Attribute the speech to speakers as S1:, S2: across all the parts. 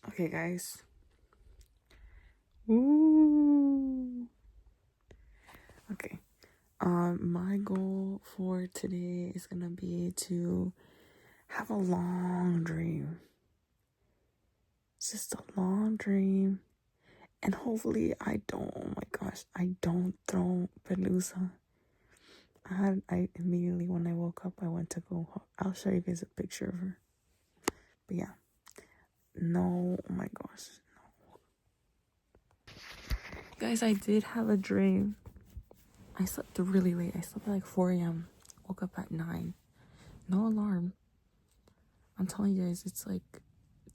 S1: Okay, guys. Ooh. Okay. My goal for today is gonna be to have a long dream. Just a long dream. And hopefully I don't throw Pelusa. I immediately, when I woke up, I went to go, I'll show you guys a picture of her. But yeah. No, oh my gosh. Guys, I did have a dream. I slept really late. I slept at like 4 a.m. Woke up at 9. No alarm. I'm telling you guys, it's like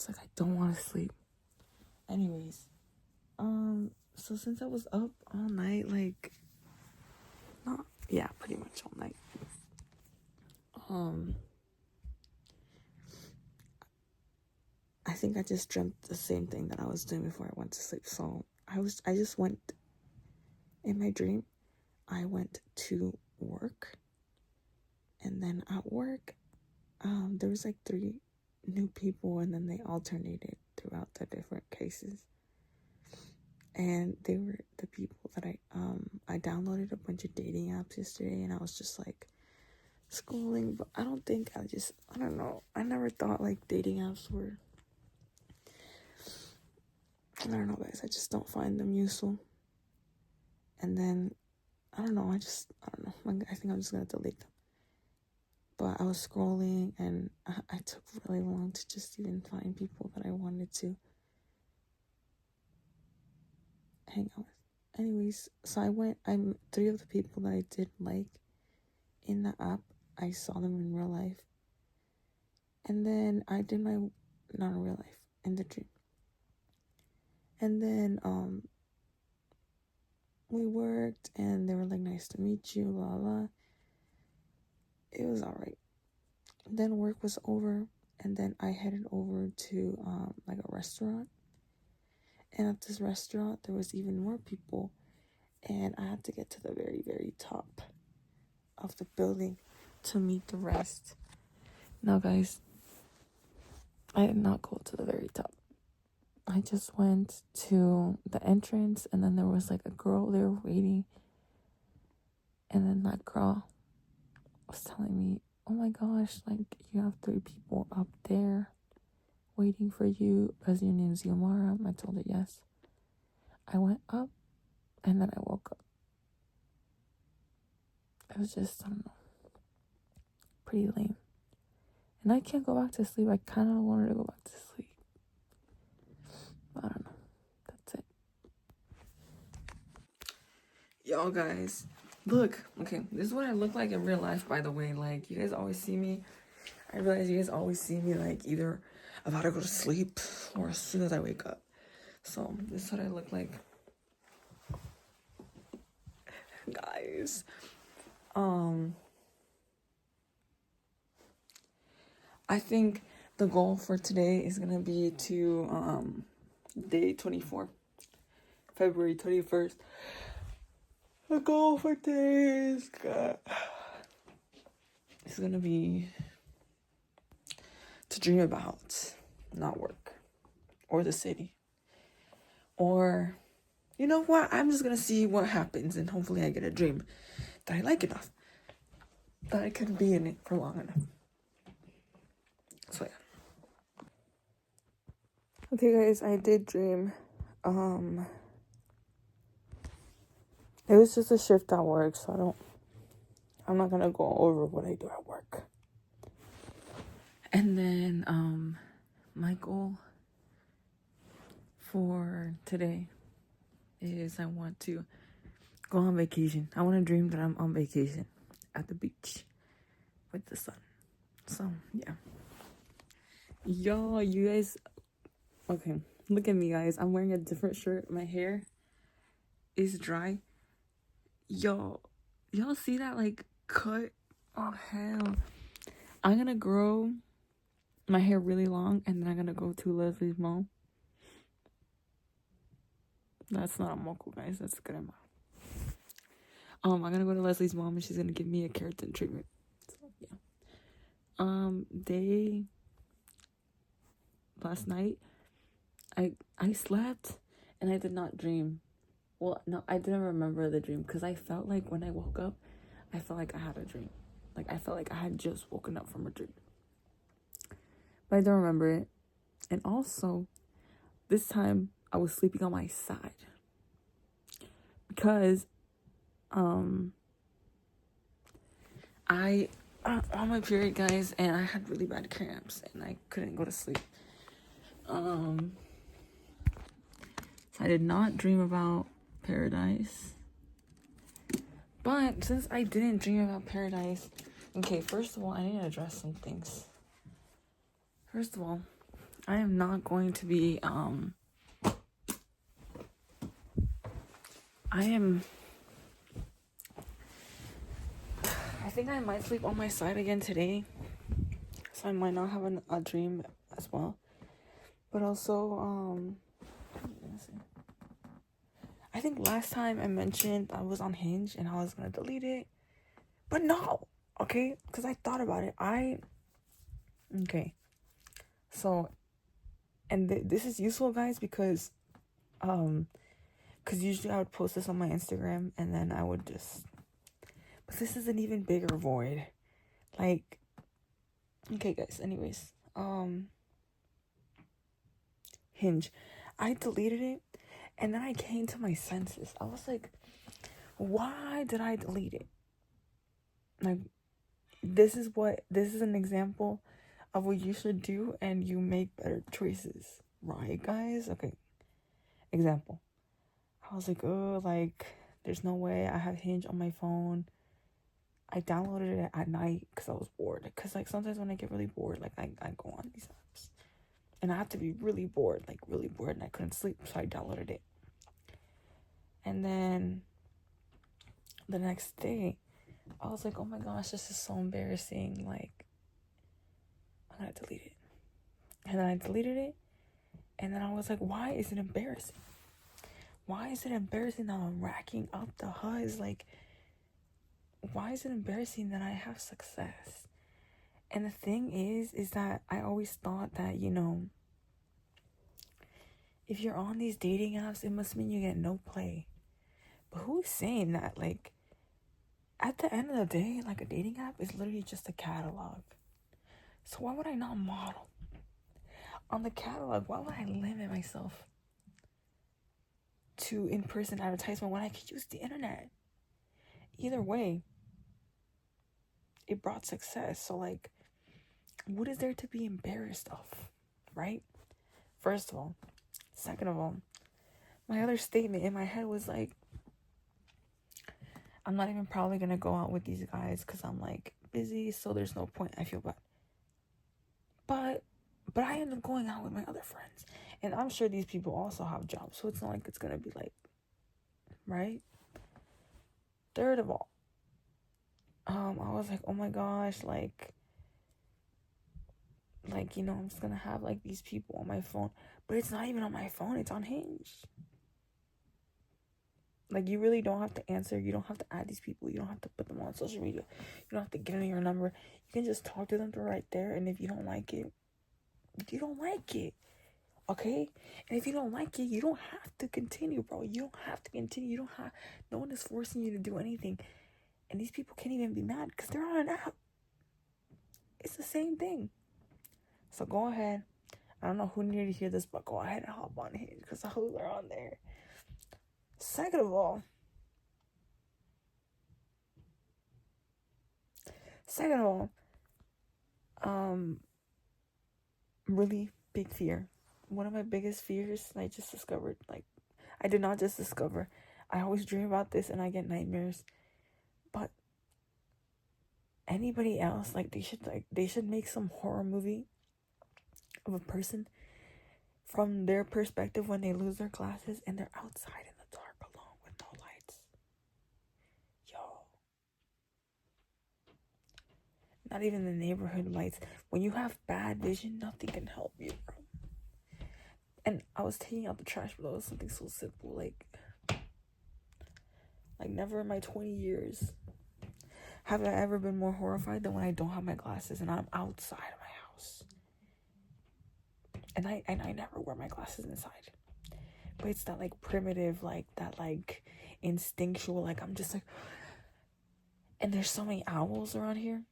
S1: I don't want to sleep. Anyways, so since I was up all night, like, not, yeah, pretty much all night. I think I just dreamt the same thing that I was doing before I went to sleep. So I just went, in my dream, I went to work, and then at work, there was like 3 new people, and then they alternated throughout the different cases. And they were the people that I downloaded a bunch of dating apps yesterday, and I was just like scrolling, but I don't know. I never thought like dating apps were, I don't know, guys. I just don't find them useful. And then, I don't know. I don't know. I think I'm just gonna delete them. But I was scrolling, and I took really long to just even find people that I wanted to hang out with. Anyways, so I'm 3 of the people that I did like in the app, I saw them in real life. And then I did not in real life, in the dream. And then we worked, and they were like, nice to meet you, blah blah. It was alright. Then work was over, and then I headed over to like a restaurant. And at this restaurant there was even more people, and I had to get to the very, very top of the building to meet the rest. Now guys, I did not go to the very top. I just went to the entrance, and then there was like a girl there waiting. And then that girl was telling me, oh my gosh, like, you have 3 people up there waiting for you because your name's Yomara. I told her yes. I went up, and then I woke up. It was just, I don't know, pretty lame. And I can't go back to sleep. I kind of wanted to go back to sleep. But I don't know. That's it. Y'all guys, look. Okay, this is what I look like in real life, by the way. Like, you guys always see me. I realize you guys always see me like either about to go to sleep or as soon as I wake up. So this is what I look like. Guys. I think the goal for today is gonna be to day 24, February 21st. The goal for today is gonna be to dream about, not work, or the city, or, you know what? I'm just gonna see what happens, and hopefully I get a dream that I like enough, that I can be in it for long enough. So yeah. Okay guys, I did dream. It was just a shift at work, so I'm not gonna go over what I do at work. And then my goal for today is I want to go on vacation. I want to dream that I'm on vacation at the beach with the sun. So yeah. Yo, you guys, okay, look at me guys. I'm wearing a different shirt. My hair is dry. Yo, y'all see that like cut? Oh hell. I'm gonna grow my hair really long, and then I'm gonna go to Leslie's mom. That's not a moco, guys. That's grandma. I'm gonna go to Leslie's mom, and she's gonna give me a keratin treatment. So yeah. Last night I slept and I did not dream. Well, no, I didn't remember the dream because I felt like when I woke up, I felt like I had a dream. Like, I felt like I had just woken up from a dream. But I don't remember it. And also, this time, I was sleeping on my side. Because, I'm on my period, guys, and I had really bad cramps, and I couldn't go to sleep. So I did not dream about paradise. But since I didn't dream about paradise, okay, first of all, I need to address some things. First of all, I am not going to be, I think I might sleep on my side again today, so I might not have a dream as well. But also, I think last time I mentioned I was on Hinge and I was gonna delete it, but no, okay, because I thought about it. Okay, so, and this is useful, guys, because usually I would post this on my Instagram and then I would just, but this is an even bigger void. Like, okay, guys, anyways, Hinge, I deleted it, and then I came to my senses. I was like, why did I delete it? Like, this is an example of what you should do, and you make better choices, right, guys? Okay, example. I was like, oh, like, there's no way I have Hinge on my phone. I downloaded it at night because I was bored. Because, like, sometimes when I get really bored, like, I go on these apps. And I have to be really bored, and I couldn't sleep, so I downloaded it. And then the next day, I was like, oh my gosh, this is so embarrassing. Like, I'm gonna delete it. And then I deleted it. And then I was like, why is it embarrassing? Why is it embarrassing that I'm racking up the HUDs? Like, why is it embarrassing that I have success? And the thing is that I always thought that, you know, if you're on these dating apps, it must mean you get no play. But who's saying that? Like, at the end of the day, like, a dating app is literally just a catalog. So why would I not model? On the catalog, why would I limit myself to in-person advertisement when I could use the internet? Either way, it brought success. So, like, what is there to be embarrassed of, right? First of all. Second of all, my other statement in my head was like, I'm not even probably gonna go out with these guys because I'm, like, busy, so there's no point. I feel bad. But I end up going out with my other friends, and I'm sure these people also have jobs, so it's not like it's gonna be like, right? Third of all, I was like, oh my gosh, like, you know, I'm just gonna have, like, these people on my phone, but it's not even on my phone, it's on Hinge. Like, you really don't have to answer, you don't have to add these people, you don't have to put them on social media, you don't have to give them your number, you can just talk to them right there, and if you don't like it, you don't like it, okay? And if you don't like it, you don't have to continue, bro. You don't have to continue, you don't have, no one is forcing you to do anything, and these people can't even be mad, because they're on an app. It's the same thing. So go ahead. I don't know who needed to hear this, but go ahead and hop on Hinge, because the hoes are on there. Second of all, really big fear. One of my biggest fears, I just discovered, like, I did not just discover, I always dream about this and I get nightmares, but anybody else, like, they should make some horror movie of a person from their perspective when they lose their glasses and they're outside in the dark alone with no lights. Yo. Not even the neighborhood lights. When you have bad vision, nothing can help you, bro. And I was taking out the trash, but that was something so simple, like never in my 20 years have I ever been more horrified than when I don't have my glasses and I'm outside of my house. And I never wear my glasses inside. But it's that like primitive, like that like instinctual, like I'm just like, and there's so many owls around here.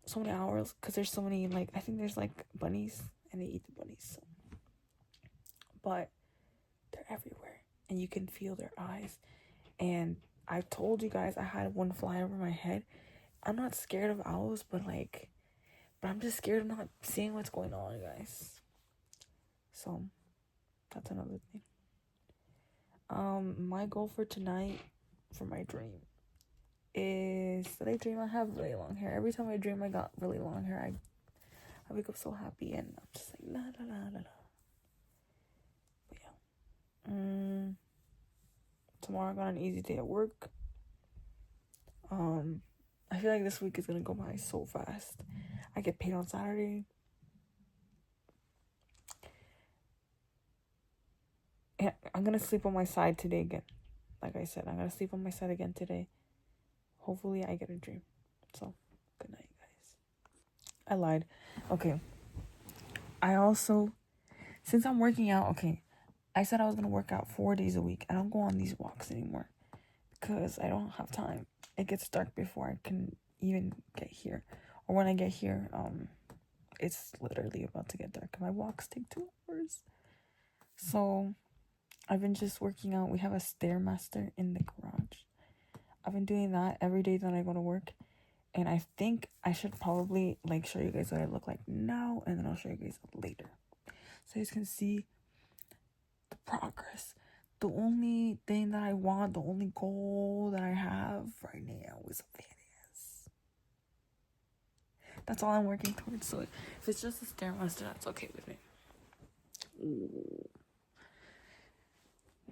S1: So many owls, because there's so many, like, I think there's like bunnies and they eat the bunnies. So. But they're everywhere and you can feel their eyes. And I told you guys I had one fly over my head. I'm not scared of owls, but I'm just scared of not seeing what's going on, guys. So that's another thing. My goal for tonight, for my dream, is that I dream I have really long hair. Every time I dream I got really long hair, I wake up so happy and I'm just like la la la la la. But yeah. Tomorrow I got an easy day at work. I feel like this week is gonna go by so fast. I get paid on Saturday. And I'm gonna sleep on my side today again. Like I said, I'm gonna sleep on my side again today. Hopefully I get a dream. So, good night, guys. I lied. Okay. I also, since I'm working out, okay, I said I was gonna work out 4 days a week. I don't go on these walks anymore because I don't have time. It gets dark before I can even get here. Or when I get here, it's literally about to get dark. My walks take 2 hours. So I've been just working out. We have a Stairmaster in the garage. I've been doing that every day that I go to work. And I think I should probably like show you guys what I look like now, and then I'll show you guys later. So you guys can see the progress. The only thing that I want, the only goal that I have right now is fitness. That's all I'm working towards. So if it's just a Stairmaster, that's okay with me. Ooh.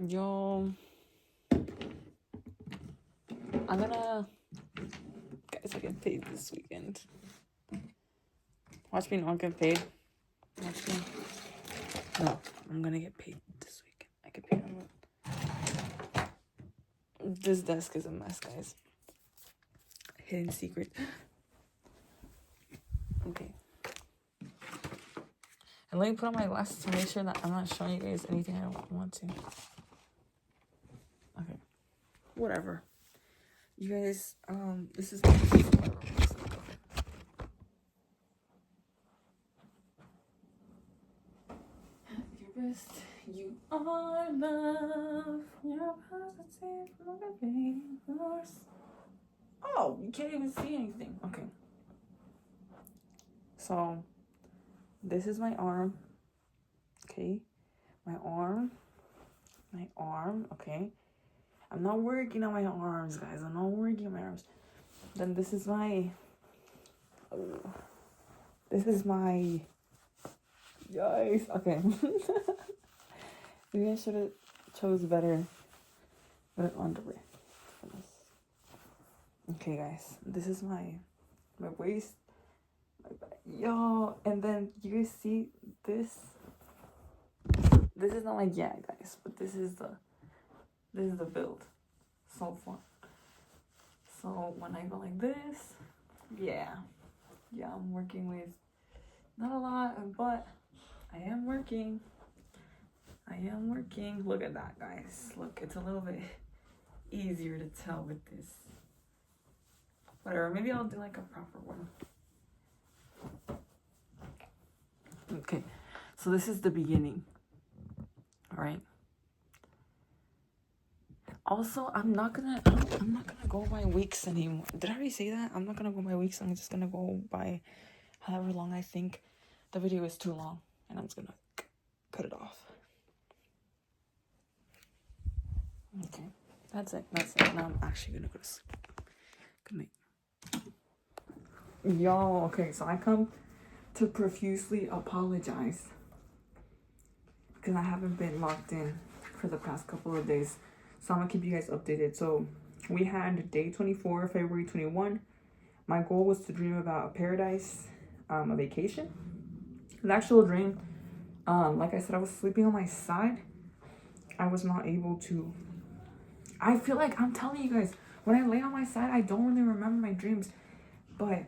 S1: Yo, I'm gonna, guys, I get paid this weekend. Watch me not get paid. Watch me. No, I'm gonna get paid this weekend. I get paid on what? This desk is a mess, guys. Hidden secret. Okay. And let me put on my glasses to make sure that I'm not showing you guys anything I don't want to. Okay. Whatever. You guys, this is my room. Your best, you are love. You're positive, motivating force. Oh, you can't even see anything. Okay. So, this is my arm. Okay. My arm. Okay. I'm not working on my arms, guys. I'm not working on my arms. Then this is my... Guys. Okay. Maybe I should have chose better underwear for this. Okay, guys. This is my waist. My back. Yo. And then you guys see this? This is not like, yeah, guys. But this is the build so far. So when I go like this, yeah, I'm working with not a lot, but I am working. Look at that, guys. Look, it's a little bit easier to tell with this. Whatever, maybe I'll do like a proper one. Okay, so this is the beginning. All right. Also, I'm not gonna go by weeks anymore. Did I already say that? I'm not gonna go by weeks. I'm just gonna go by however long I think the video is too long, and I'm just gonna cut it off. Okay, that's it. Now I'm actually gonna go to sleep. Good night. Yo, okay, so I come to profusely apologize because I haven't been locked in for the past couple of days. So I'm gonna keep you guys updated. So we had day 24, February 21. My goal was to dream about a paradise, a vacation. The actual dream, like I said, I was sleeping on my side. I was not able to. I feel like I'm telling you guys, when I lay on my side, I don't really remember my dreams. But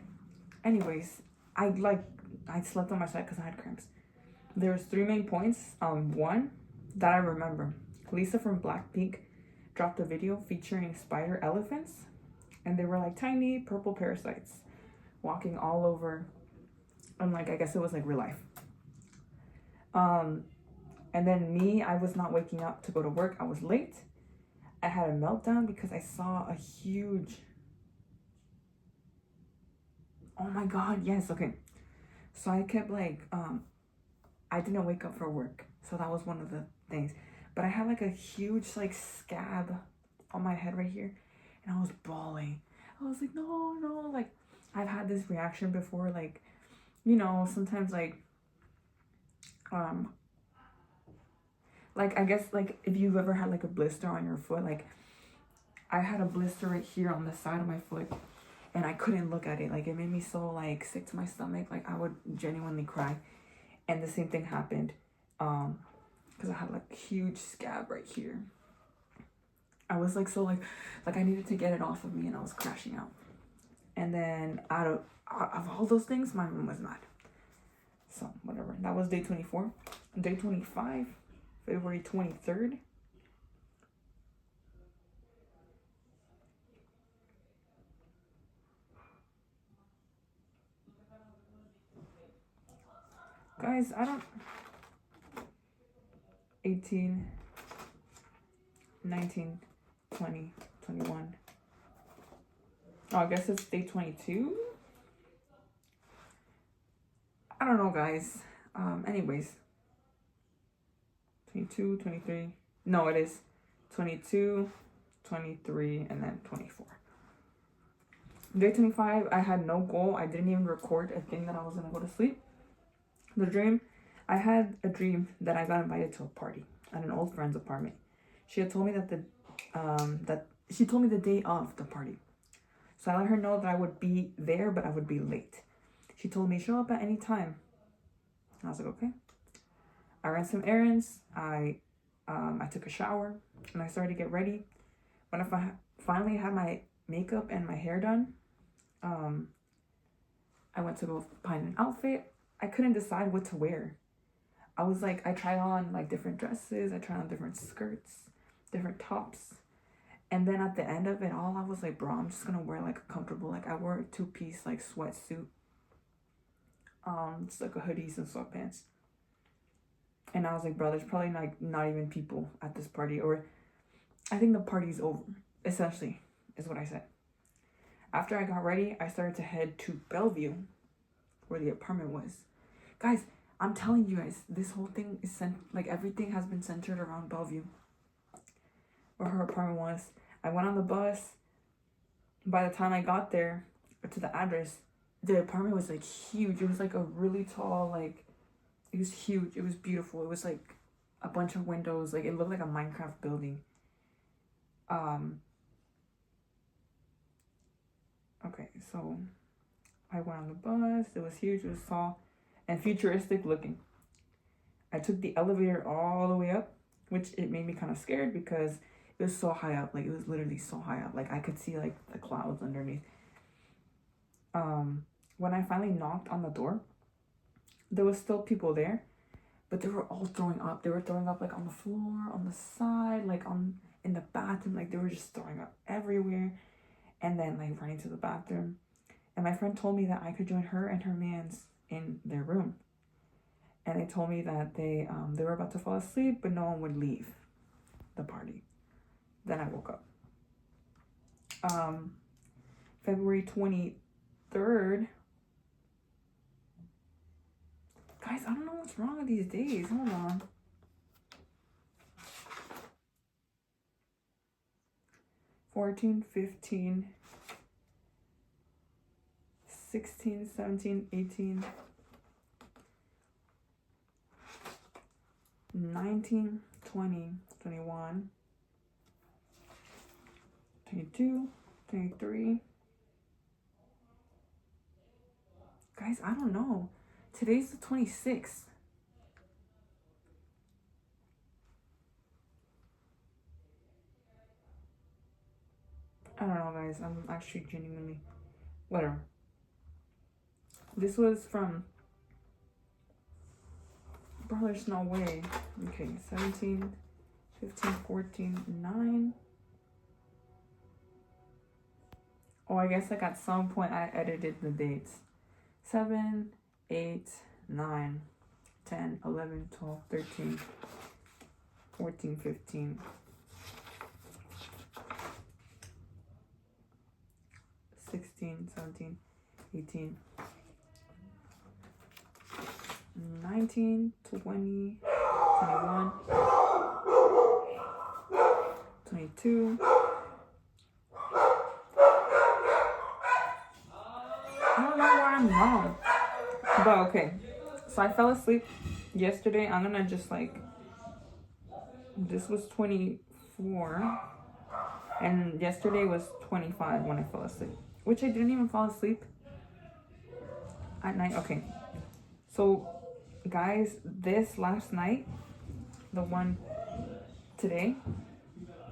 S1: anyways, I slept on my side because I had cramps. There's three main points. One that I remember, Lisa from Blackpink dropped a video featuring spider elephants, and they were like tiny purple parasites walking all over, and like I guess it was like real life. And then me, I was not waking up to go to work. I was late. I had a meltdown because I saw a huge, oh my god, yes, okay. So I kept like I didn't wake up for work, so that was one of the things. But I had like a huge like scab on my head right here, and I was bawling. I was like, no, like I've had this reaction before, like, you know, sometimes like I guess like if you've ever had like a blister on your foot, like I had a blister right here on the side of my foot, and I couldn't look at it. Like it made me so like sick to my stomach, like I would genuinely cry. And the same thing happened because I had like a huge scab right here. I was like so like I needed to get it off of me, and I was crashing out. And then out of all those things, my mom was mad. So whatever. That was day 24. Day 25, February 23rd. Guys, I don't... 18, 19, 20, 21. Oh, I guess it's day 22? I don't know, guys. Anyways. 22, 23. No, it is 22, 23, and then 24. Day 25, I had no goal. I didn't even record a thing that I was going to go to sleep. The dream, I had a dream that I got invited to a party at an old friend's apartment. She had told me that she told me the day of the party. So I let her know that I would be there, but I would be late. She told me, show up at any time. I was like, okay. I ran some errands. I took a shower, and I started to get ready. When I finally had my makeup and my hair done, I went to go find an outfit. I couldn't decide what to wear. I was like, I tried on like different dresses. I tried on different skirts, different tops. And then at the end of it all, I was like, bro, I'm just gonna wear like a comfortable, like I wore a two-piece like sweatsuit. Just like a hoodies and sweatpants. And I was like, bro, there's probably not even people at this party, or I think the party's over, essentially, is what I said. After I got ready, I started to head to Bellevue, where the apartment was. Guys, I'm telling you guys, this whole thing is like everything has been centered around Bellevue, where her apartment was. I went on the bus. By the time I got there, to the address, the apartment was like huge. It was like a really tall, like, it was huge. It was beautiful. It was like a bunch of windows. Like it looked like a Minecraft building. Okay, so I went on the bus. It was huge. It was tall and futuristic looking. I took the elevator all the way up, which it made me kind of scared because it was so high up. Like it was literally so high up. Like I could see like the clouds underneath. When I finally knocked on the door, there was still people there, but they were all throwing up. They were throwing up like on the floor, on the side, like in the bathroom. Like they were just throwing up everywhere, and then like running to the bathroom. And my friend told me that I could join her and her mans in their room. And they told me that they were about to fall asleep, but no one would leave the party. Then I woke up. February 23rd. Guys, I don't know what's wrong with these days. Hold on. $14, $15, $16, $17, $18, $19, $20, $21, $22, $23. Guys, I don't know. Today's the 26th. I don't know, guys. I'm actually genuinely... Whatever. This was from Bro, there's no way. Okay, 17, 15, 14, 9. Oh, I guess like at some point I edited the dates. 7, 8, 9, 10, 11, 12, 13, 14, 15. 16, 17, 18, 19, 20, 21, 22. I don't know why I'm wrong. But okay. So I fell asleep yesterday. I'm gonna just like, this was 24. And yesterday was 25 when I fell asleep. Which I didn't even fall asleep at night. Okay. So guys, this last night, the one today,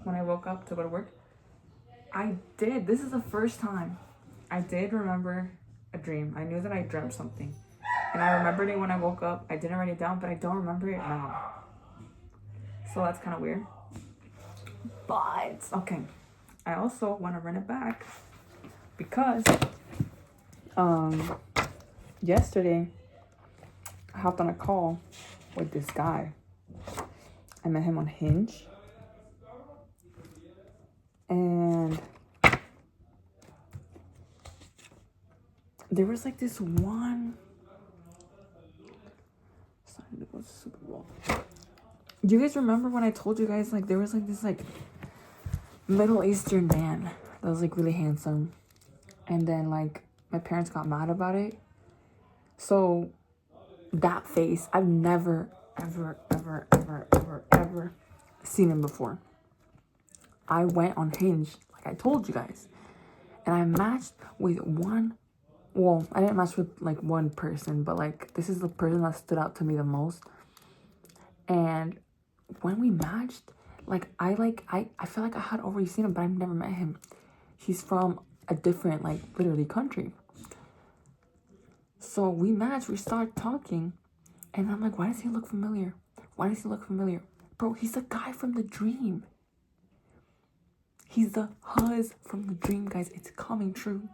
S1: when I woke up to go to work, this is the first time I did remember a dream. I knew that I dreamt something. And I remembered it when I woke up. I didn't write it down, but I don't remember it now. So that's kind of weird. But, okay. I also want to run it back because yesterday I hopped on a call with this guy. I met him on Hinge. And there was like this one. Starting to go Super Bowl. Do you guys remember when I told you guys like there was like this like Middle Eastern man that was like really handsome, and then like my parents got mad about it? So that face, I've never ever seen him before. I went on Hinge like I told you guys, and I matched with one. Well, I didn't match with like one person, but like this is the person that stood out to me the most. And when we matched, like I feel like I had already seen him, but I've never met him. He's from a different like literally country. So we matched, we started talking, and I'm like, why does he look familiar? Why does he look familiar? Bro, he's the guy from the dream. He's the huzz from the dream, guys. It's coming true.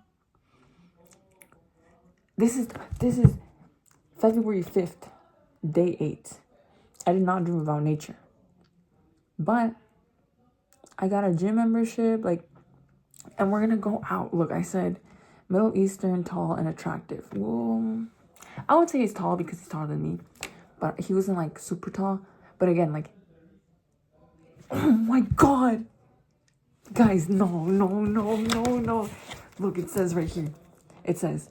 S1: This is February 5th, day 8. I did not dream about nature. But I got a gym membership, like, and we're gonna go out. Look, I said Middle Eastern, tall and attractive. Well, I would say he's tall because he's taller than me, but he wasn't like super tall. But again, like, oh my God, guys, no. Look, it says right here. It says,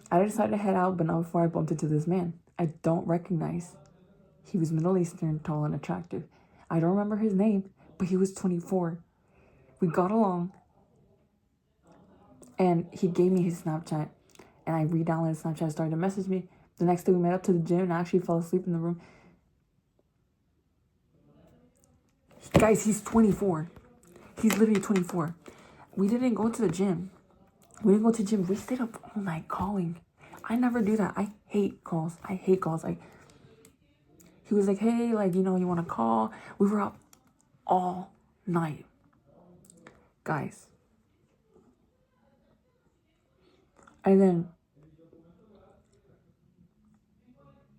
S1: I decided to head out, but not before I bumped into this man I don't recognize. He was Middle Eastern, tall and attractive. I don't remember his name, but he was 24. We got along. And he gave me his Snapchat. And I re-downloaded Snapchat, started to message me. The next day we met up to the gym and I actually fell asleep in the room. Guys, he's 24. He's literally 24. We didn't go to the gym. We stayed up all night calling. I never do that. I hate calls. Like, he was like, hey, like, you know, you want to call? We were up all night. Guys. And then,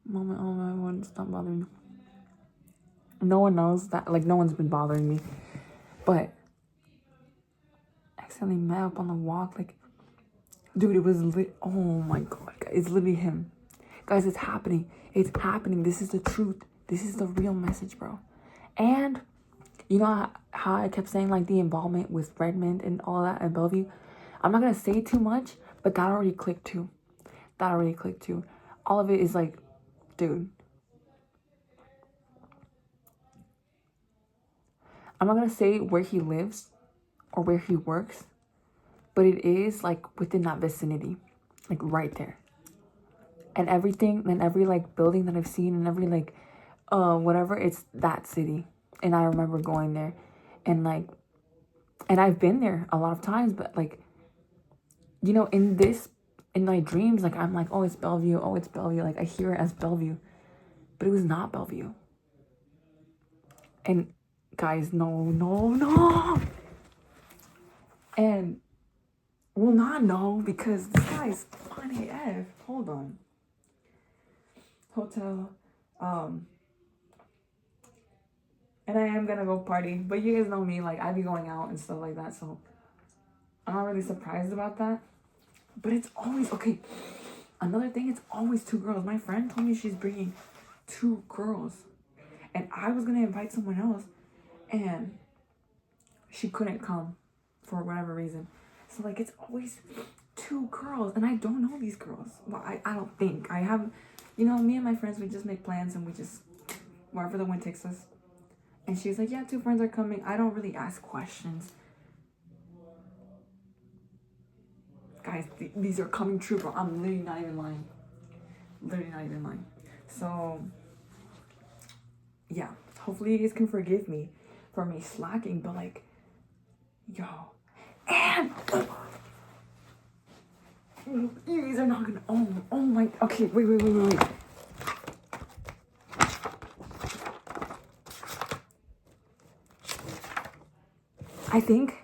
S1: moment, stop bothering me. No one knows that, like, no one's been bothering me. But, accidentally met up on the walk, like, dude, it was oh my God, guys, it's literally him. Guys, it's happening. This is the truth. This is the real message, bro. And you know how I kept saying like the involvement with Redmond and all that at Bellevue? I'm not gonna say too much, but that already clicked too. All of it is like, dude. I'm not gonna say where he lives or where he works, but it is like within that vicinity, like right there. And everything, and every like building that I've seen, and every like whatever, it's that city. And I remember going there, and like, and I've been there a lot of times, but like, you know, in my dreams, like I'm like, oh, it's Bellevue, like I hear it as Bellevue. but it was not Bellevue. And guys, no. And we'll not know because this guy's funny AF. Hold on. Hotel. And I am gonna go party, but you guys know me, like I be going out and stuff like that, so I'm not really surprised about that. But it's always okay. Another thing, it's always 2 girls. My friend told me she's bringing 2 girls, and I was gonna invite someone else, and she couldn't come for whatever reason. So like it's always 2 girls, and I don't know these girls. Well, I don't think I have. You know, me and my friends, we just make plans and we just wherever the wind takes us. And she's like, yeah, 2 friends are coming. I don't really ask questions. Guys, these are coming true, bro. I'm literally not even lying. Literally not even lying. So, yeah. Hopefully you guys can forgive me for me slacking. But, like, yo. And, you guys are not gonna, oh my, okay, wait. I think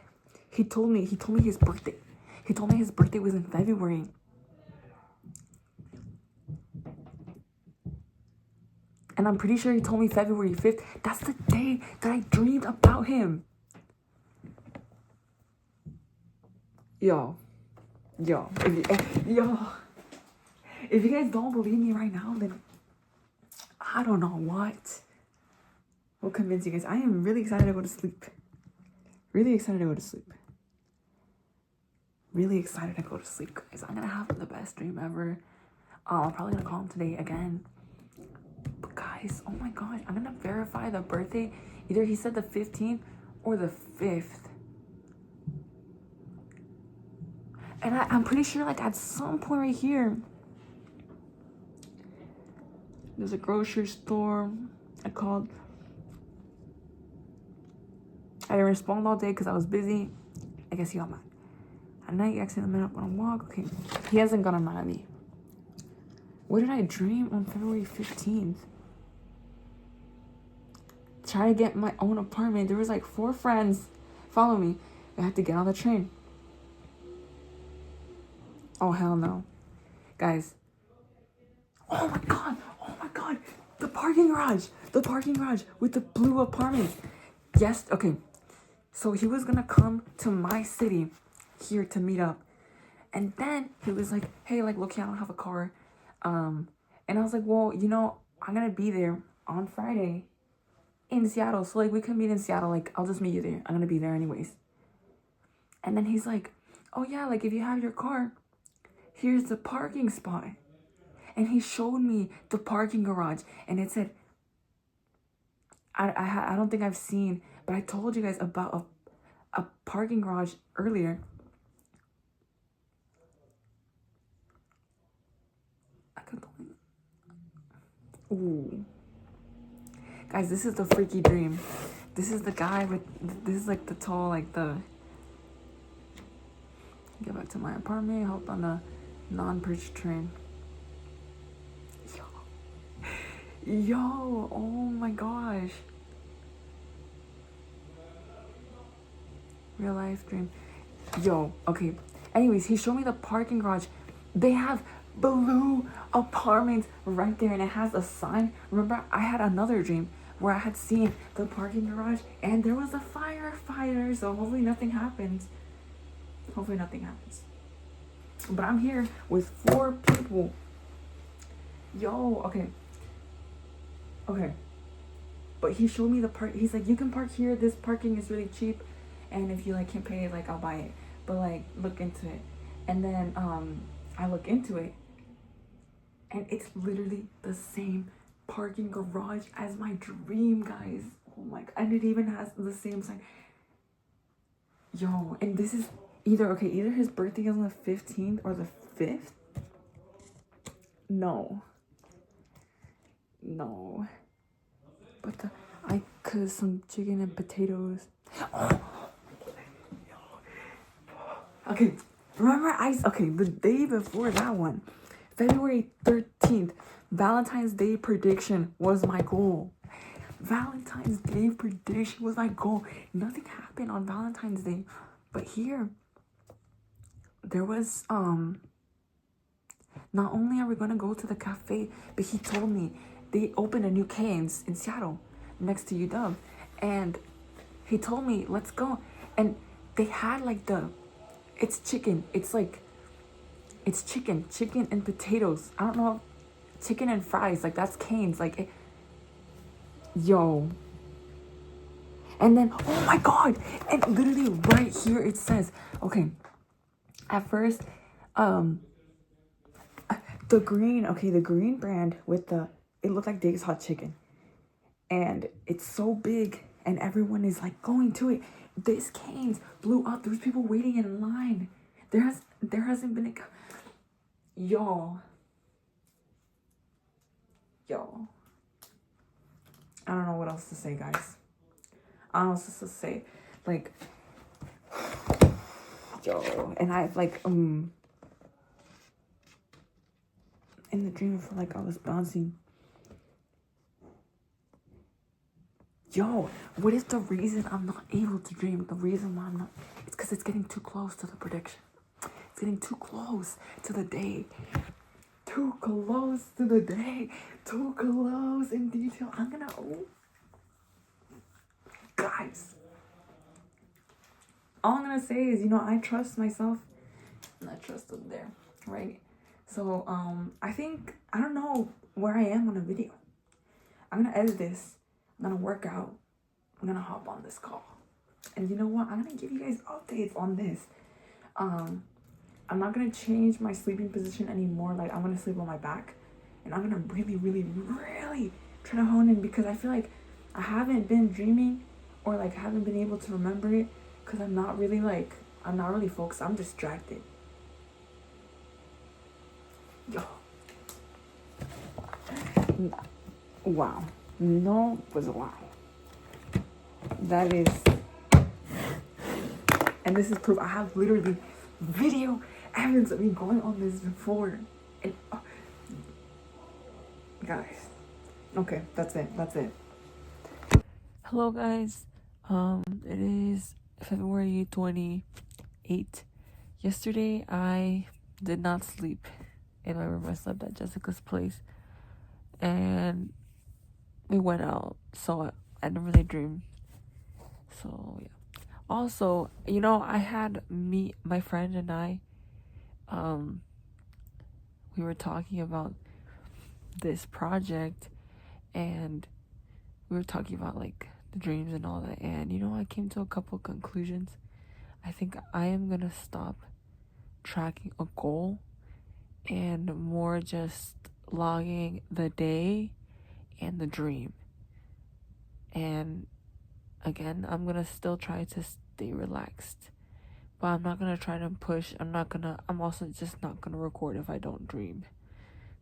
S1: he told me his birthday. He told me his birthday was in February. And I'm pretty sure he told me February 5th. That's the day that I dreamed about him. Yo. If you guys don't believe me right now, then I don't know what will convince you guys. I am really excited to go to sleep. Really excited to go to sleep. Really excited to go to sleep, guys. I'm gonna have the best dream ever. I'm probably gonna call him today again. But guys, oh my gosh, I'm gonna verify the birthday. Either he said the 15th or the 5th. And I'm pretty sure like at some point right here, there's a grocery store. I called. I didn't respond all day because I was busy. I guess he got mad. At night, you accidentally met up on a walk. Okay, he hasn't gotten mad at me. What did I dream on February 15th? Try to get my own apartment. There was like 4 friends follow me. I had to get on the train. Oh, hell no. Guys. Oh my god. The parking garage with the blue apartment. Yes, okay. So he was gonna come to my city here to meet up. And then he was like, hey, like, look, I don't have a car. And I was like, well, you know, I'm gonna be there on Friday in Seattle. So, like, we can meet in Seattle. Like, I'll just meet you there. I'm gonna be there anyways. And then he's like, oh, yeah, like, if you have your car, here's the parking spot. And he showed me the parking garage. And it said, I don't think I've seen, but I told you guys about a parking garage earlier. Ooh. Guys, this is the freaky dream. This is the guy with, this is like the tall, like the, get back to my apartment, hop on the non-perch train. Yo, oh my gosh. Real life dream. Yo, okay. Anyways, he showed me the parking garage. They have blue apartments right there, and it has a sign. Remember, I had another dream where I had seen the parking garage and there was a firefighter. So hopefully nothing happens. But I'm here with 4 people. Yo, okay. But he showed me the park. He's like, you can park here. This parking is really cheap. And if you like can't pay it, like I'll buy it. But like look into it. And then I look into it. And it's literally the same parking garage as my dream, guys. Oh my god. And it even has the same sign. Yo, and this is either his birthday is on the 15th or the 5th. No. But I cooked some chicken and potatoes. Okay, remember the day before that one, February 13th. 15th. Valentine's Day prediction was my goal. Valentine's Day prediction was my goal. Nothing happened on Valentine's Day. But here, there was, not only are we gonna go to the cafe, but he told me they opened a new Cane's in Seattle next to UW. And he told me, let's go. And they had like it's chicken. It's chicken and potatoes. I don't know, chicken and fries. Like, that's Cane's. Like, yo. And then, oh my God. And literally right here it says, okay, at first, the green brand with it looked like Dave's Hot Chicken. And it's so big and everyone is like going to it. This Cane's blew up. There's people waiting in line. There hasn't been y'all. I don't know what else to say, guys. I don't know what else to say. Like, yo, and I like in the dream, I feel like I was bouncing. Yo, what is the reason I'm not able to dream? The reason why I'm not, it's because it's getting too close to the prediction. It's getting too close to the day. Too close to the day. Too close in detail. Guys. All I'm gonna say is, I trust myself and I trust them there, right? So, I don't know where I am on a video. I'm gonna edit this. I'm gonna work out. I'm gonna hop on this call. And you know what? I'm gonna give you guys updates on this. I'm not gonna change my sleeping position anymore. Like, I'm gonna sleep on my back. And I'm gonna really, really, really try to hone in, because I feel like I haven't been dreaming, or like haven't been able to remember it, because I'm not really focused. I'm distracted. Yo. Wow. No was a lie. That is, and this is proof. I have literally video evidence of me going on this before. And guys, okay, that's it. Hello, guys. It is February 28th. Yesterday, I did not sleep in my room. I slept at Jessica's place, and we went out, so I didn't really dream. So yeah. Also, I had my friend and I, we were talking about this project, and we were talking about like the dreams and all that, and I came to a couple conclusions. I think I am gonna stop tracking a goal and more just logging the day and the dream. And again, I'm gonna still try to stay relaxed, but I'm not gonna try to push. I'm also just not gonna record if I don't dream,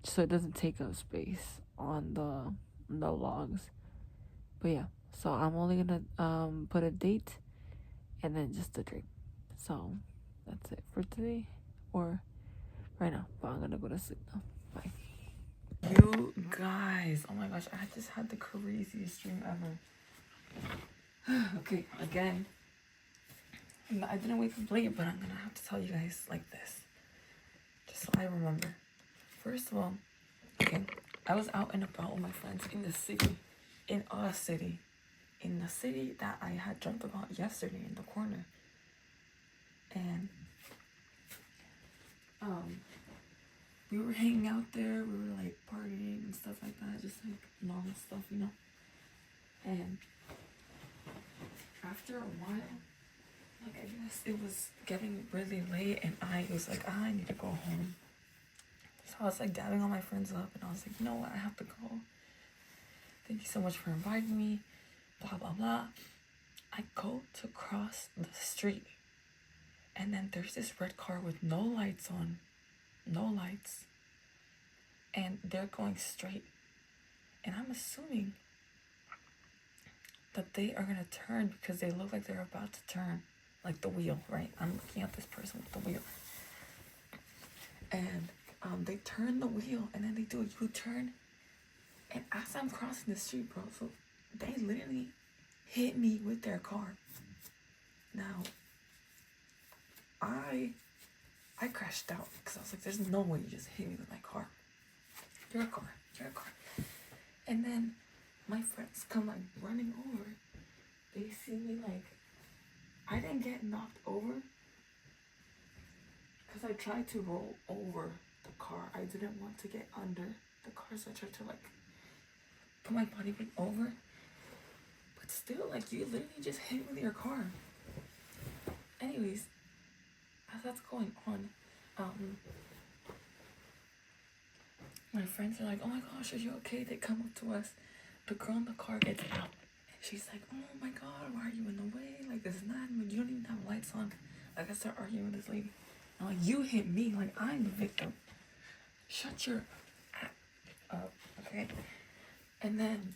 S1: so it doesn't take up space on the logs. But yeah, so I'm only gonna put a date and then just a dream. So that's it for today, or right now. But I'm gonna go to sleep now. Bye. You guys, oh my gosh, I just had the craziest dream ever. Okay, again, I didn't wake up late, but I'm gonna have to tell you guys like this, just so I remember. First of all, okay, I was out and about with my friends in the city, in the city that I had dreamt about yesterday in the corner. And we were hanging out there, we were like partying and stuff like that, just like normal stuff, And after a while, like, I guess it was getting really late, and I was like, I need to go home. So I was like dabbing all my friends up, and I was like, you know what, I have to go. Thank you so much for inviting me, blah, blah, blah. I go to cross the street, and then there's this red car with no lights on, and they're going straight. And I'm assuming that they are gonna turn, because they look like they're about to turn, like the wheel, right? I'm looking at this person with the wheel. And they turn the wheel and then they do a U-turn. And as I'm crossing the street, bro, so they literally hit me with their car. Now, I crashed out because I was like, there's no way you just hit me with my car. Your car. And then my friends come like running over. They see me like, I didn't get knocked over because I tried to roll over the car. I didn't want to get under the car, so I tried to like put my body weight over. But still, like, you literally just hit me with your car. Anyways, as that's going on, my friends are like, oh my gosh, are you okay? They come up to us. The girl in the car gets out. And she's like, oh my god, why are you in the way? Like, this is not, you don't even have lights on. Like, I start arguing with this lady. I'm like, you hit me, like, I'm the victim. Shut your up, okay? And then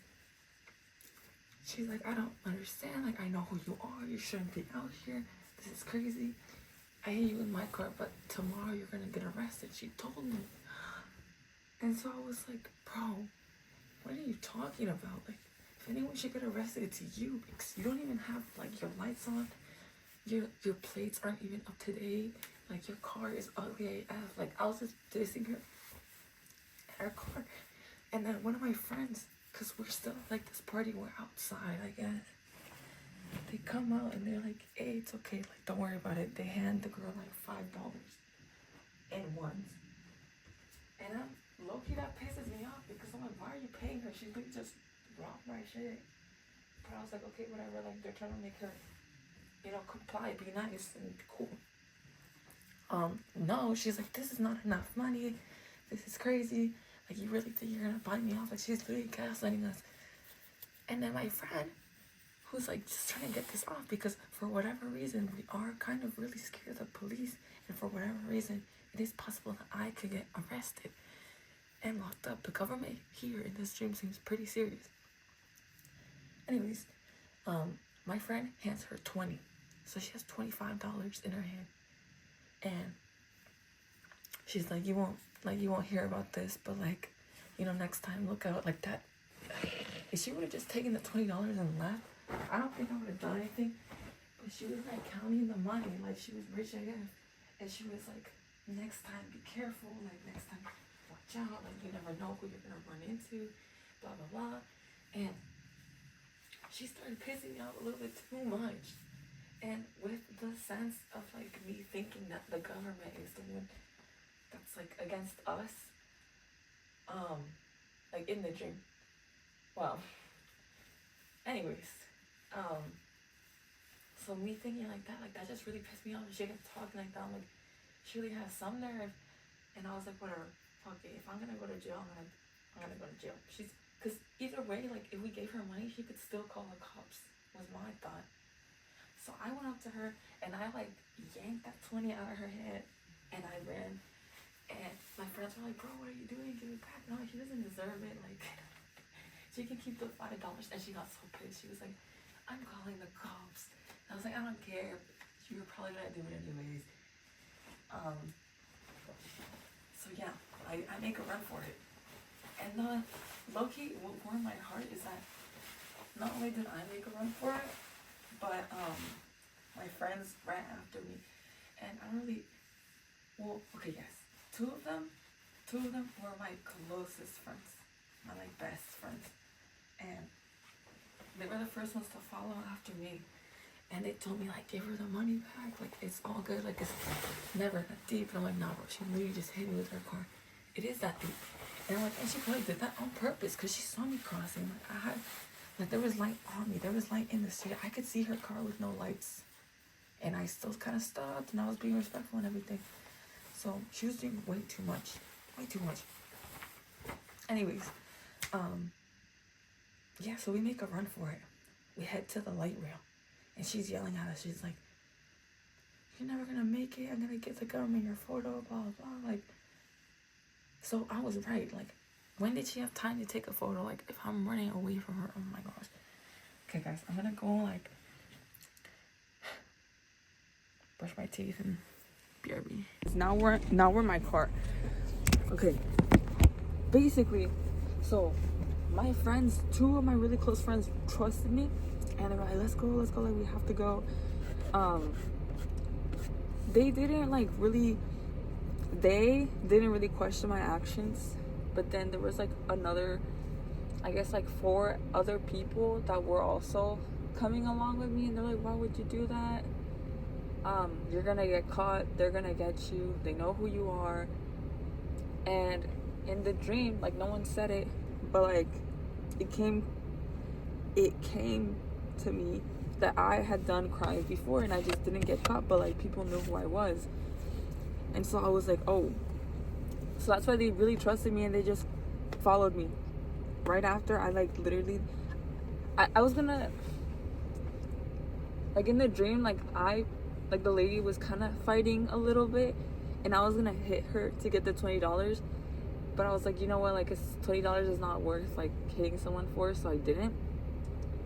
S1: she's like, I don't understand. Like, I know who you are. You shouldn't be out here. This is crazy. I hit you in my car, but tomorrow you're gonna get arrested. She told me. And so I was like, bro, what are you talking about? Like, if anyone should get arrested, it's you, because you don't even have like your lights on. Your plates aren't even up to date. Like, your car is ugly AF. Like, I was just dissing her car. And then one of my friends, because we're still like this party, we're outside, I guess. They come out and they're like, hey, it's okay, like, don't worry about it. They hand the girl like $5 in ones. And I'm low-key, that pisses me off because I'm like, why are you paying her? She literally just robbed my shit. But I was like, okay, whatever, like, they're trying to make her, you know, comply, be nice and be cool. No, she's like, this is not enough money. This is crazy. Like, you really think you're gonna buy me off? Like, she's literally gaslighting us. And then my friend, who's like just trying to get this off, because for whatever reason, we are kind of really scared of the police. And for whatever reason, it is possible that I could get arrested and locked up. The government here in this dream seems pretty serious. Anyways, my friend hands her 20. So she has $25 in her hand. And she's like, you won't hear about this, but like, you know, next time look out, like that. If she would have just taken the $20 and left, I don't think I would have done anything. But she was like counting the money, like she was rich AF. And she was like, next time be careful, like next time watch out, like you never know who you're gonna run into, blah blah blah. And she started pissing me off a little bit too much. And with the sense of like me thinking that the government is the one that's like against us, like in the dream. Well, anyways, so me thinking like that just really pissed me off. She kept talking like that. I'm like, she really has some nerve. And I was like, whatever, fuck it. If I'm gonna go to jail, I'm gonna go to jail. Cause either way, like if we gave her money, she could still call the cops, was my thought. So I went up to her and I like yanked that 20 out of her head and I ran. And my friends were like, bro, what are you doing? Give it back. No, she doesn't deserve it. Like, she can keep the $5. And she got so pissed. She was like, I'm calling the cops. And I was like, I don't care. You were probably gonna do it anyways. So yeah, I make a run for it. And low-key, what warmed my heart is that not only did I make a run for it, but my friends ran after me. And I really, well, okay, yes. Two of them were my closest friends, my like best friends. And they were the first ones to follow after me. And they told me like, give her the money back, like it's all good, like it's never that deep. And I'm like, nah bro, she literally just hit me with her car. It is that deep. And I'm like, and she probably did that on purpose because she saw me crossing. Like there was light on me, there was light in the street. I could see her car with no lights. And I still kind of stopped and I was being respectful and everything. So she was doing way too much. Anyways, yeah, so we make a run for it. We head to the light rail. And she's yelling at us. She's like, you're never gonna make it. I'm gonna get the government your photo, blah, blah. Like, so I was right. Like, when did she have time to take a photo? Like, if I'm running away from her, oh my gosh. Okay, guys, I'm gonna go, like, brush my teeth and BRB. Now we're in my car. Okay, basically, so my friends, two of my really close friends trusted me, and they were like, let's go, like we have to go. They didn't really question my actions, but then there was like another, I guess like 4 other people that were also coming along with me, and they're like, why would you do that? You're gonna get caught, they're gonna get you, they know who you are. And in the dream, like, no one said it, but like it came to me that I had done crimes before and I just didn't get caught, but like people knew who I was. And so I was like, oh, so that's why they really trusted me, and they just followed me. Right after, I like literally, I was gonna, like in the dream, like the lady was kind of fighting a little bit, and I was gonna hit her to get the $20, but I was like, you know what, like $20 is not worth like hitting someone for, so I didn't.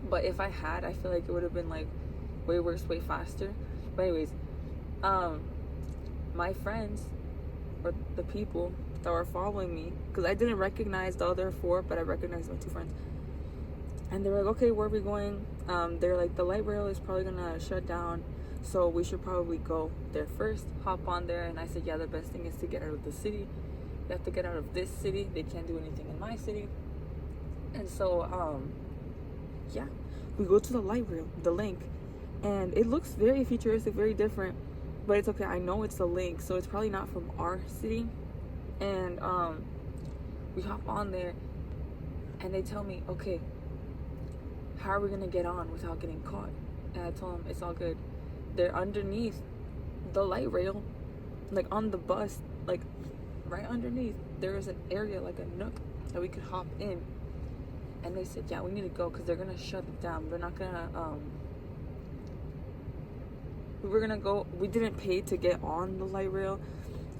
S1: But if I had, I feel like it would have been like way worse, way faster. But anyways, my friends, or the people that were following me, because I didn't recognize the other 4, but I recognized my 2 friends, and they were like, okay, where are we going? They're like, the light rail is probably gonna shut down, so we should probably go there first, hop on there. And I said, yeah, the best thing is to get out of the city. You have to get out of this city, they can't do anything in my city. And so yeah, we go to the light rail, the link, and it looks very futuristic, very different, but it's okay. I know it's a link, so it's probably not from our city. And we hop on there, and they tell me, okay, how are we gonna get on without getting caught? And I told them, it's all good. They're underneath the light rail, like on the bus, like right underneath, there is an area, like a nook that we could hop in. And they said, yeah, we need to go because they're gonna shut it down. They're not gonna we were gonna go. We didn't pay to get on the light rail,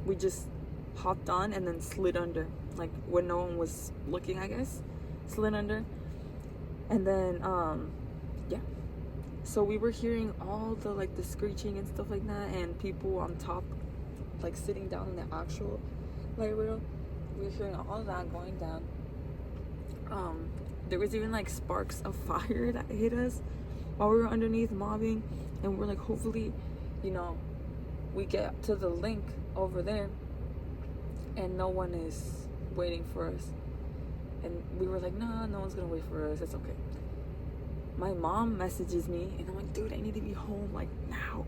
S1: we just hopped on and then slid under, like when no one was looking, I guess. Slid under. And then yeah, so we were hearing all the like the screeching and stuff like that, and people on top, like sitting down in the actual light rail. We were hearing all that going down. There was even like sparks of fire that hit us while we were underneath mobbing, and we're like, hopefully, you know, we get to the link over there and no one is waiting for us. And we were like, nah, no one's gonna wait for us, it's okay. My mom messages me, and I'm like, dude, I need to be home like now.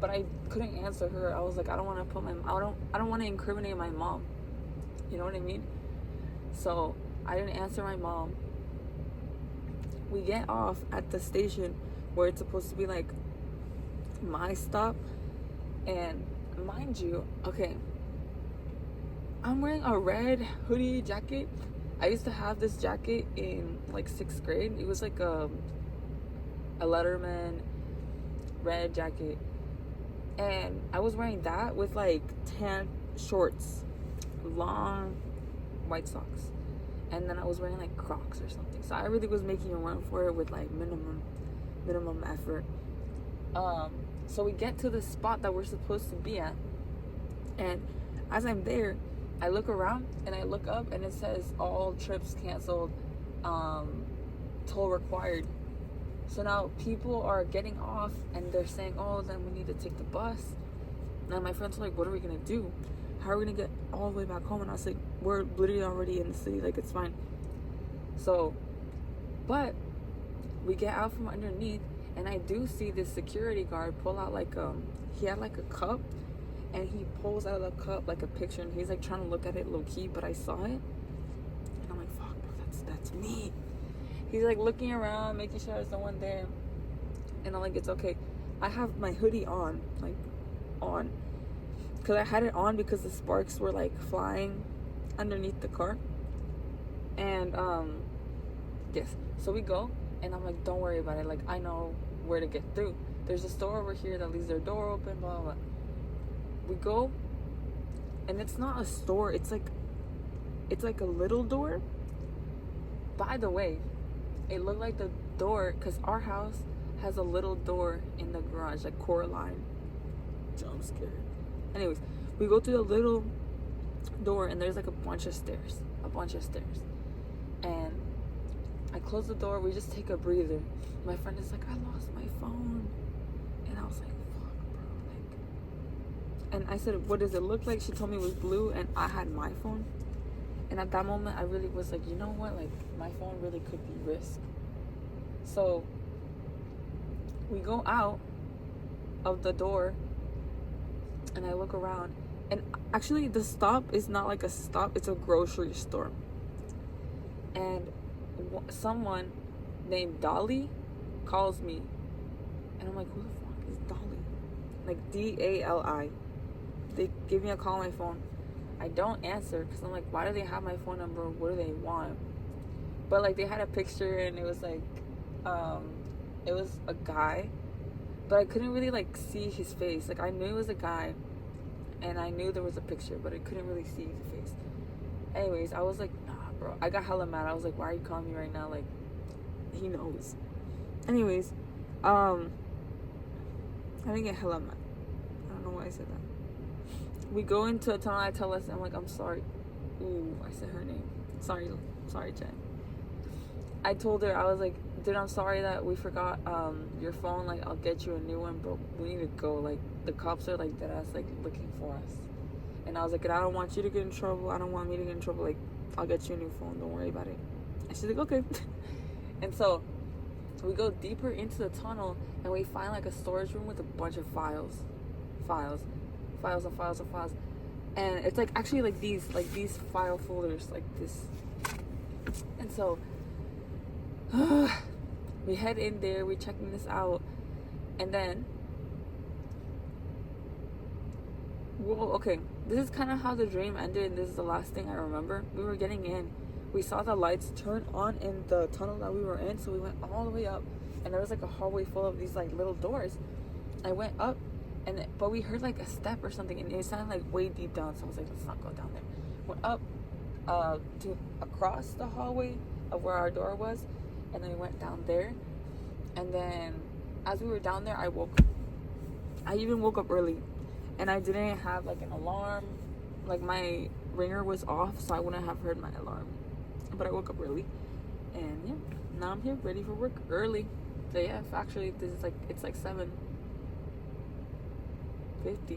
S1: But I couldn't answer her. I was like, I don't want to put I don't want to incriminate my mom, you know what I mean? So I didn't answer my mom. We get off at the station where it's supposed to be like my stop, and mind you, okay, I'm wearing a red hoodie jacket. I used to have this jacket in like 6th grade. It was like a Letterman red jacket, and I was wearing that with like tan shorts, long white socks, and then I was wearing like Crocs or something. So I really was making a run for it with like minimum effort. So we get to the spot that we're supposed to be at, and as I'm there, I look around and I look up, and it says all trips canceled, toll required. So now people are getting off and they're saying, oh, then we need to take the bus. And my friends are like, what are we gonna do? How are we gonna get all the way back home? And I was like, we're literally already in the city, like it's fine. So, but we get out from underneath, and I do see this security guard pull out like he had like a cup, and he pulls out of the cup like a picture, and he's like trying to look at it low key, but I saw it, and I'm like, fuck, bro, that's me. He's like looking around, making sure there's no one there, and I'm like, it's okay. I have my hoodie on, because I had it on because the sparks were like flying underneath the car. And yes, so we go, and I'm like, don't worry about it, like I know where to get through. There's a store over here that leaves their door open, blah blah blah. We go, and it's not a store, it's like a little door. By the way, it looked like the door, because our house has a little door in the garage, like Coraline. Jump scared. Anyways, we go through the little door, and there's like a bunch of stairs. And I close the door, we just take a breather. My friend is like, I lost my phone. And I was like, fuck, bro. Like, and I said, what does it look like? She told me it was blue, and I had my phone. And at that moment, I really was like, you know what? Like, my phone really could be risk. So we go out of the door, and I look around. And actually, the stop is not like a stop. It's a grocery store. And someone named Dolly calls me. And I'm like, who the fuck is Dolly? Like, D-A-L-I. They give me a call on my phone. I don't answer because I'm like, why do they have my phone number? What do they want? But like, they had a picture, and it was like, it was a guy, but I couldn't really like see his face. Like, I knew it was a guy, and I knew there was a picture, but I couldn't really see the face. Anyways, I was like, nah, bro. I got hella mad. I was like, why are you calling me right now? Like, he knows. Anyways, I didn't get hella mad. I don't know why I said that. We go into a tunnel. I tell us, I'm like, I'm sorry. Ooh, I said her name. Sorry, Jen. I told her, I was like, dude, I'm sorry that we forgot your phone. Like, I'll get you a new one, but we need to go. Like, the cops are like deadass, like looking for us. And I was like, I don't want you to get in trouble. I don't want me to get in trouble. Like, I'll get you a new phone. Don't worry about it. And she's like, okay. And so we go deeper into the tunnel, and we find like a storage room with a bunch of files. And it's like actually like these file folders like this. And so we head in there, we're checking this out, and then okay, this is kind of how the dream ended, and this is the last thing I remember. We were getting in, we saw the lights turn on in the tunnel that we were in, so we went all the way up, and there was like a hallway full of these like little doors. I went up, but we heard like a step or something, and it sounded like way deep down, so I was like, let's not go down there. Went up to across the hallway of where our door was, and then we went down there. And then as we were down there, I even woke up early, and I didn't have like an alarm. Like, my ringer was off, so I wouldn't have heard my alarm. But I woke up early, and yeah, now I'm here ready for work early. So yeah, actually it's like 7:50.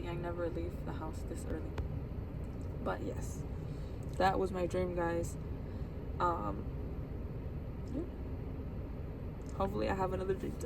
S1: I never leave the house this early. But yes, that was my dream, guys. Yeah. Hopefully I have another dream today.